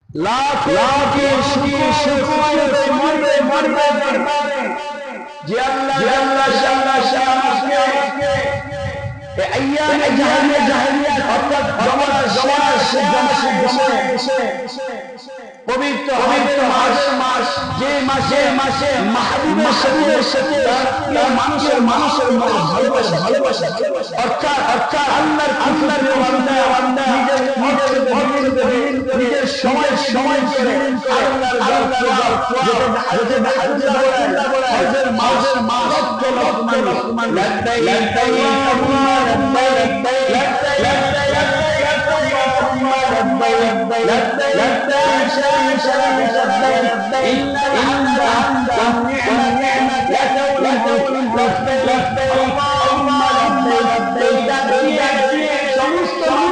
লাখে শুকর মরবে যে আল্লাহ আমাকে আইয়ামে জাহেলিয়াত অর্থাৎ জমানা পবিত্র মাস যে মাসে মাহবুবের সাথে মানুষের ভালোবাসা অর্থাৎ আল্লাহর বান্দা নিজের সময় করে আল্লাহর মাস সমস্ত